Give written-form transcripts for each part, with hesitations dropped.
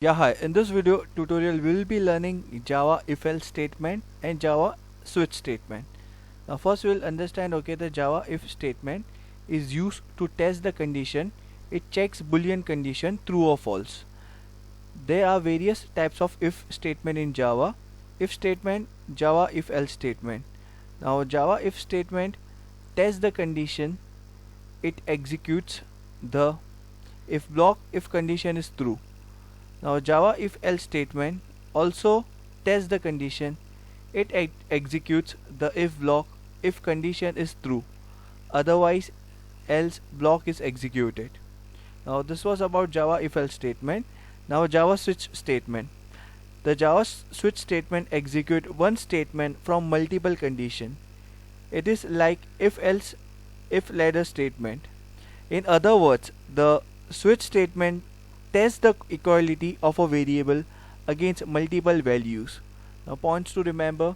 Yeah, hi. In this video tutorial, we will be learning Java if-else statement and Java switch statement. Now, first we will understand, the Java if statement is used to test the condition. It checks Boolean condition true or false. There are various types of if statement in Java. If statement, Java if-else statement. Now, Java if statement tests the condition. It executes the if block if condition is true. Now Java if else statement also tests the condition. It executes the if block if condition is true. Otherwise else block is executed. Now this was about Java if else statement. Now Java switch statement. The Java switch statement execute one statement from multiple condition. It is like if else if ladder statement. In other words, the switch statement tests the equality of a variable against multiple values. Now, points to remember: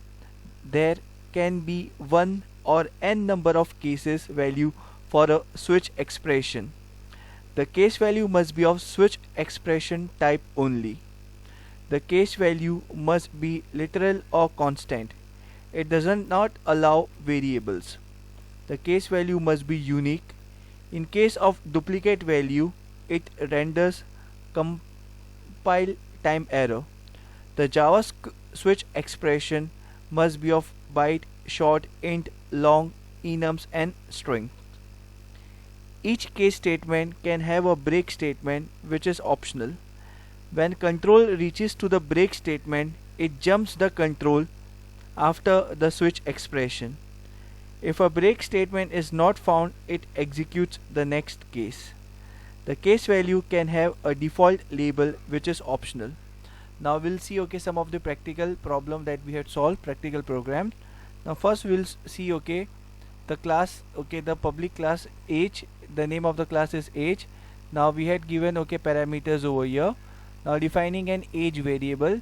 there can be one or n number of cases value for a switch expression. The case value must be of switch expression type only. The case value must be literal or constant. It does not allow variables. The case value must be unique. In case of duplicate value, it renders compile time error. The Java switch expression must be of byte, short, int, long, enums and string. Each case statement can have a break statement which is optional. When control reaches to the break statement, it jumps the control after the switch expression. If a break statement is not found, it executes the next case. The case value can have a default label which is optional. Now we'll see some of the practical problem that we had solved, practical program. Now first we'll see the class, the public class age. The name of the class is age. Now we had given parameters over here. Now defining an age variable.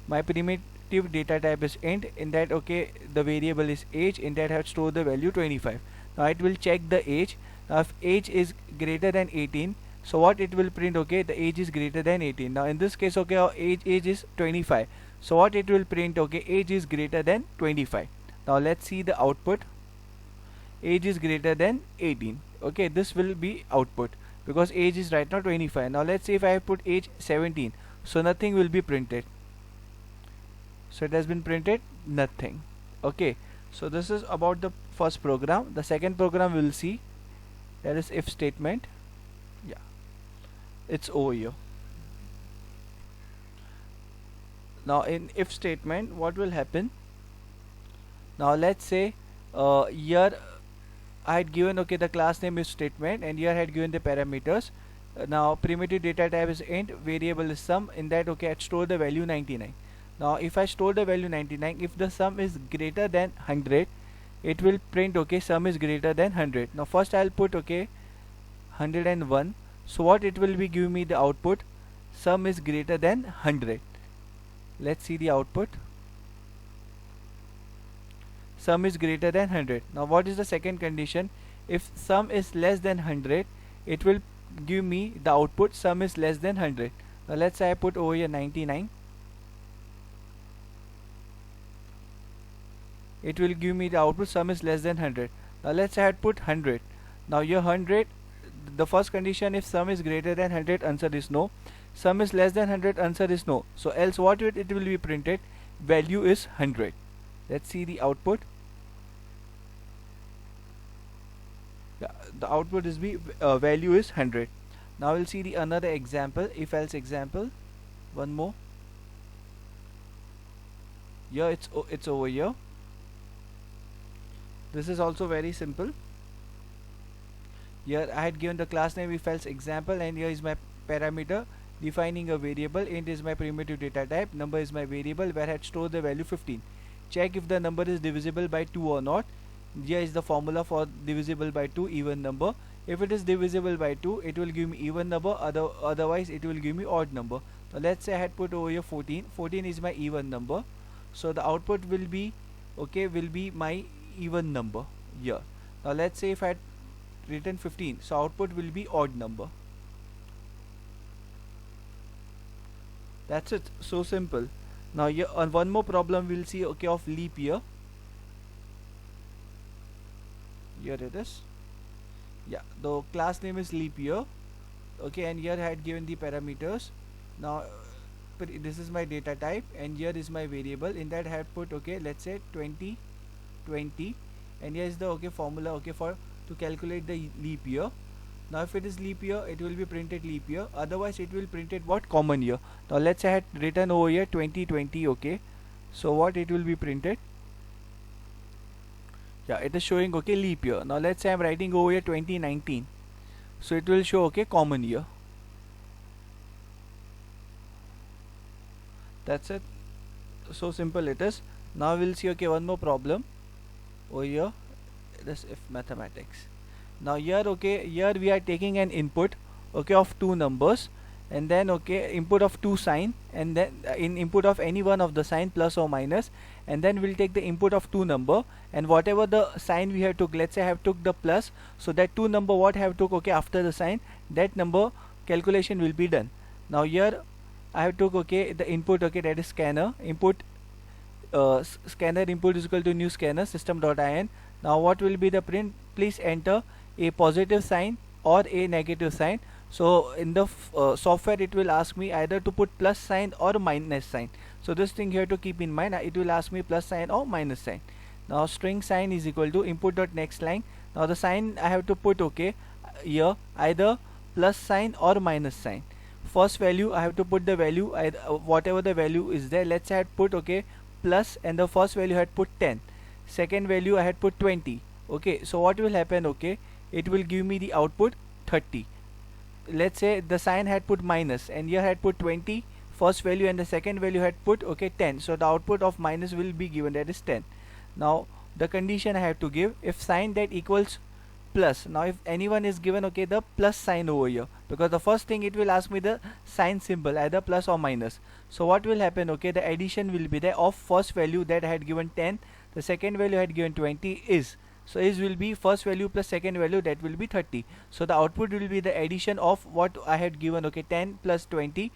My primitive data type is int. In that the variable is age. In that I have stored the value 25. Now it will check the age. Now if age is greater than 18, so what it will print, the age is greater than 18. Now in this case our age is 25, so what it will print, age is greater than 25. Now let's see the output. Age is greater than 18. This will be output because age is right now 25. Now let's see if I put age 17, so nothing will be printed. So it has been printed nothing. So this is about the first program. The second program we will see, that is if statement. Yeah, it's over here. Now in if statement, what will happen? Now let's say here I had given the class name is statement, and here I had given the parameters. Now primitive data type is int, variable is sum. In that I had stored the value 99. Now if I store the value 99, if the sum is greater than 100, it will print sum is greater than 100. Now first I'll put 101. So what it will be give me the output, sum is greater than 100. Let's see the output. Sum is greater than 100. Now what is the second condition? If sum is less than 100, it will give me the output, sum is less than 100. Now let's say I put over here 99. It will give me the output, sum is less than 100. Now let's say I had put 100. Now here 100, the first condition, if sum is greater than 100, answer is no. Sum is less than 100, answer is no. So else what it will be printed, value is 100. Let's see the output. The output is value is 100. Now we'll see the another example, if else example. One more. Here it's over here. This is also very simple. Here I had given the class name if else example, and here is my parameter defining a variable. Int is my primitive data type, number is my variable where I had stored the value 15. Check if the number is divisible by 2 or not. Here is the formula for divisible by 2, even number. If it is divisible by 2, it will give me even number, otherwise it will give me odd number. Now let's say I had put over here 14. 14 is my even number, so the output will be my even number here. Now let's say if I had written 15, so output will be odd number. That's it. So simple. Now here on one more problem we'll see, okay, of leap year. Here it is. Yeah, the class name is leap year. Okay, and here I had given the parameters. Now this is my data type, and here is my variable. In that I had put, okay, let's say 2020, and here is the, okay, formula, okay, for to calculate the leap year. Now if it is leap year, it will be printed leap year, otherwise it will printed what, common year. Now let's say I had written over here 2020. Okay, so what it will be printed, yeah, it is showing, okay, leap year. Now let's say I'm writing over here 2019, so it will show, okay, common year. That's it. So simple it is. Now we'll see, okay, one more problem over here. This if mathematics. Now here, okay, here we are taking an input, okay, of two numbers, and then, okay, input of two sign, and then in input of any one of the sign, plus or minus, and then we'll take the input of two number, and whatever the sign we have took, let's say I have took the plus, so that two number what I have took, okay, after the sign, that number calculation will be done. Now here I have took, okay, the input, okay, that is scanner input, scanner input is equal to new scanner system.in. Now what will be the print, please enter a positive sign or a negative sign. So in the software it will ask me either to put plus sign or minus sign, so this thing here to keep in mind, it will ask me plus sign or minus sign. Now string sign is equal to input dot next line. Now the sign I have to put, okay, here either plus sign or minus sign. First value I have to put the value either, whatever the value is there. Let's say I had put, okay, plus, and the first value I had put 10, second value I had put 20. Okay, so what will happen, okay, it will give me the output 30. Let's say the sign had put minus, and here had put 20 first value, and the second value had put, okay, 10, so the output of minus will be given, that is 10. Now the condition I have to give, if sign that equals plus. Now if anyone is given, okay, the plus sign over here, because the first thing it will ask me the sign symbol, either plus or minus. So what will happen, okay, the addition will be there of first value that I had given 10, the second value I had given 20 is, so is will be first value plus second value, that will be 30. So the output will be the addition of what I had given, okay, 10 plus 20,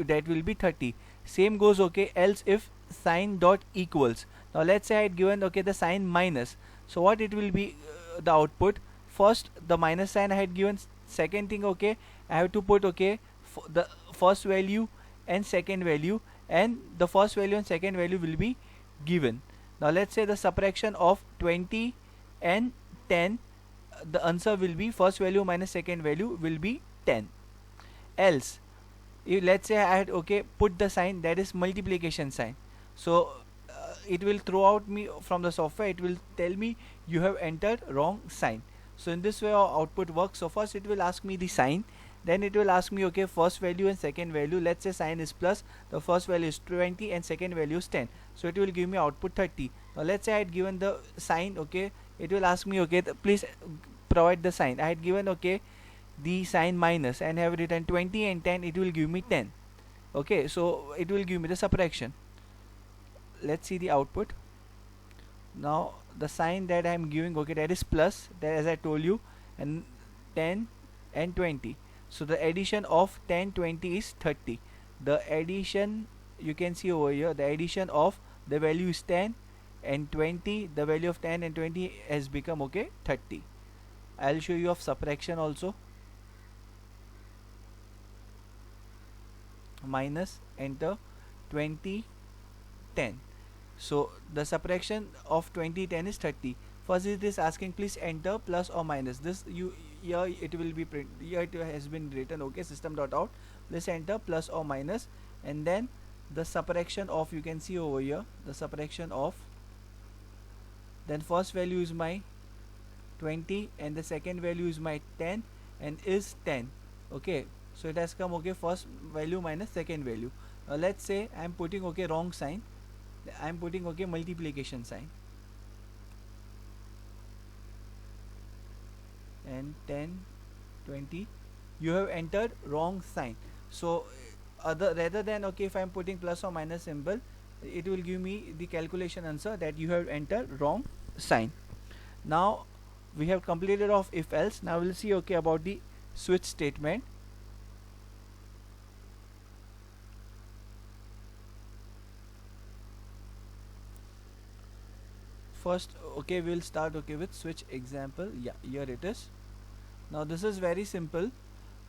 that will be 30. Same goes, okay, else if sign dot equals. Now let's say I had given, okay, the sign minus, so what it will be, the output, first the minus sign I had given, second thing, okay, I have to put, okay, the first value and second value, and the first value and second value will be given. Now let's say the subtraction of 20 and 10, the answer will be first value minus second value will be 10. Else if let's say I had, okay, put the sign that is multiplication sign, so it will throw out me from the software, it will tell me you have entered wrong sign. So in this way our output works. So first it will ask me the sign, then it will ask me, okay, first value and second value. Let's say sign is plus, the first value is 20 and second value is 10, so it will give me output 30. Now let's say I had given the sign, okay, it will ask me, okay, please provide the sign. I had given, okay, the sign minus, and have written 20 and 10, it will give me 10. Okay, so it will give me the subtraction. Let's see the output. Now the sign that I am giving, okay, that is plus, that as I told you, and 10 and 20, so the addition of 10 20 is 30. The addition you can see over here, the addition of the value is 10 and 20, the value of 10 and 20 has become, okay, 30. I'll show you of subtraction also. Minus, enter, 20 10, so the subtraction of 20 10 is 30. First it is asking please enter plus or minus. This you here it will be print, here it has been written, okay, system.out, please enter plus or minus, and then the subtraction of, you can see over here, the subtraction of, then first value is my 20 and the second value is my 10 and is 10. Okay, so it has come, okay, first value minus second value. Now let's say I am putting, okay, wrong sign, I am putting, okay, multiplication sign, and 10 20, you have entered wrong sign. So rather than, okay, if I am putting plus or minus symbol, it will give me the calculation answer that you have entered wrong sign. Now we have completed of if else. Now we'll see, okay, about the switch statement. first, okay, we'll start okay with switch example. Yeah, here it is. Now this is very simple.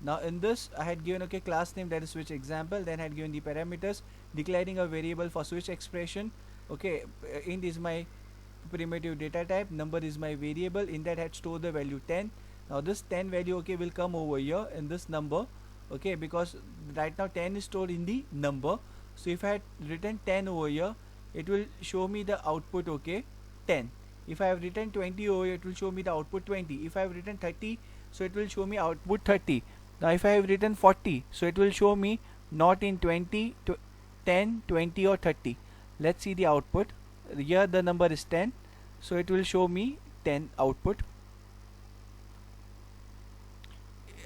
Now in this I had given okay class name, that is switch example, then I had given the parameters, declaring a variable for switch expression. Okay, int is my primitive data type, number is my variable, in that I had stored the value 10. Now this 10 value okay will come over here in this number, okay, because right now 10 is stored in the number. So if I had written 10 over here, it will show me the output okay 10. If I have written 20 over here, it will show me the output 20. If I have written 30, so it will show me output 30. Now if I have written 40, so it will show me not in 20, 10, 20 or 30. Let's see the output. Here the number is 10, so it will show me 10 output.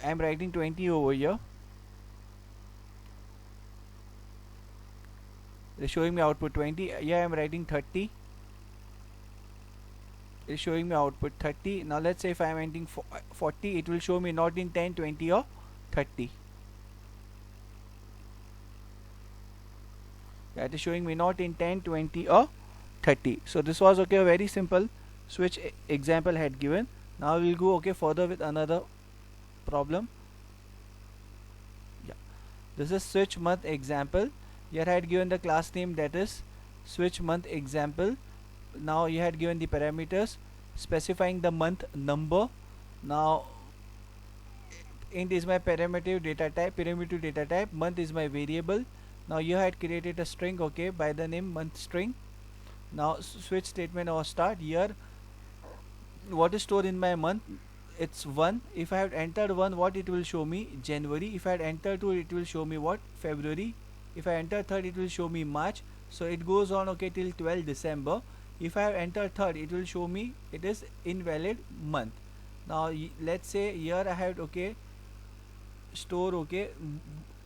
I am writing 20 over here. It is showing me output 20. Here I am writing 30. It is showing me output 30. Now let's say if I am entering 40, it will show me not in 10, 20 or 30. That is showing me not in 10, 20 or 30. So this was okay, a very simple switch example I had given. Now we'll go okay further with another problem. Yeah, this is switch month example. Here I had given the class name, that is switch month example. Now you had given the parameters specifying the month number. Now int is my primitive data type, month is my variable. Now you had created a string okay by the name month string. Now switch statement or start. Here what is stored in my month, it's 1. If I have entered 1, what it will show me, January. If I had entered 2, it will show me what, February. If I enter 3rd, it will show me March. So it goes on okay till 12 December. If I have entered 3rd, it will show me it is invalid month. Now let's say here I have okay store okay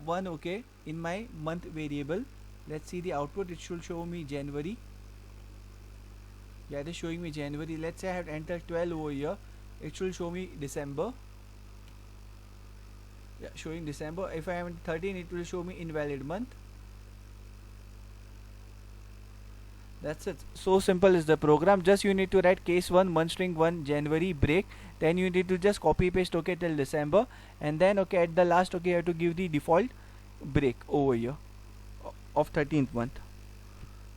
1 okay in my month variable. Let's see the output. It should show me January. Yeah, it is showing me January. Let's say I have entered 12 over here. It should show me December. Yeah, showing December. If I am 13, it will show me invalid month. That's it. So simple is the program. Just you need to write case 1 month string 1 January break. Then you need to just copy paste okay till December, and then okay at the last okay you have to give the default break over here of 13th month.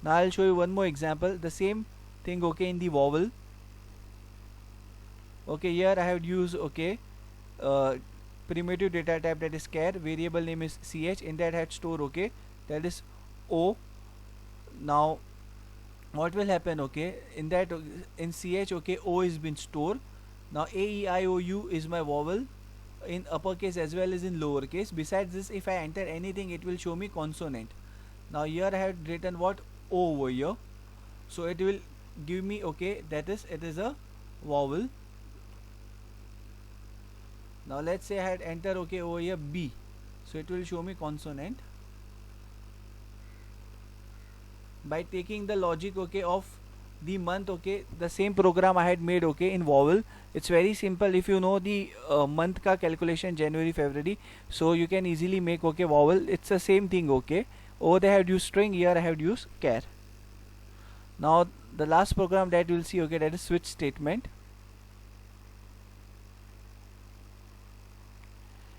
Now I'll show you one more example. The same thing okay in the vowel. Okay, here I have used okay primitive data type, that is char, variable name is ch, in that I had store okay that is o. Now what will happen okay in that in ch okay o is been stored. Now a e I o u is my vowel in uppercase as well as in lowercase. Besides this, if I enter anything, it will show me consonant. Now here I have written what, o over here, so it will give me okay that is it is a vowel. Now let's say I had enter okay over here b, so it will show me consonant. By taking the logic okay of the month okay, the same program I had made okay in vowel. It's very simple. If you know the month ka calculation, January, February, so you can easily make okay vowel. It's the same thing okay. Over there I have used string, here I have used char. Now the last program that you will see okay, that is switch statement.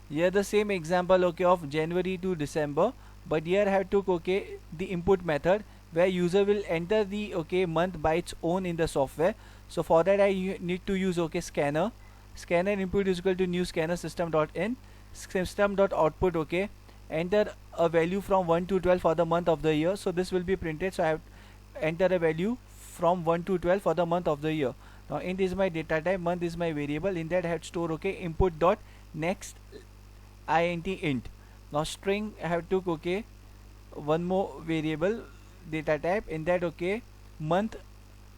Here the same example okay of January to December, but here I have took okay the input method where user will enter the okay month by its own in the software. So for that I need to use okay scanner. Scanner input is equal to new scanner system.in, system.output okay, enter a value from 1 to 12 for the month of the year. So this will be printed, so I have enter a value from 1 to 12 for the month of the year. Now int is my data type, month is my variable, in that I have store okay input dot next int int. Now string I have took okay one more variable data type, in that okay month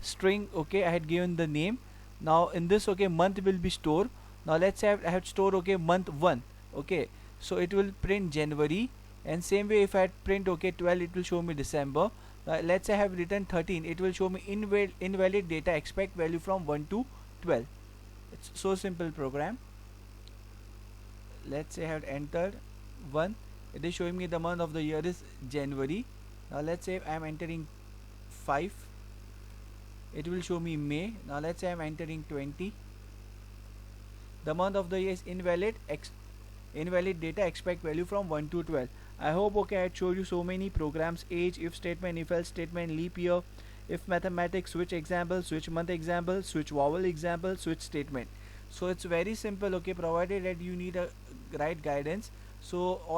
string okay I had given the name. Now in this okay month will be stored. Now let's say I have stored okay month 1 okay, so it will print January, and same way if I had print okay 12, it will show me December. Let's say I have written 13, it will show me invalid data, expect value from 1 to 12. It's so simple program. Let's say I have entered 1, it is showing me the month of the year is January. Now let's say I am entering 5, it will show me May. Now let's say I'm entering 20. The month of the year is invalid. Invalid data, expect value from 1 to 12. I hope okay I had showed you so many programs: age, if statement, if else statement, leap year, if mathematics, switch example, switch month example, switch vowel example, switch statement. So it's very simple, okay, provided that you need a right guidance. So all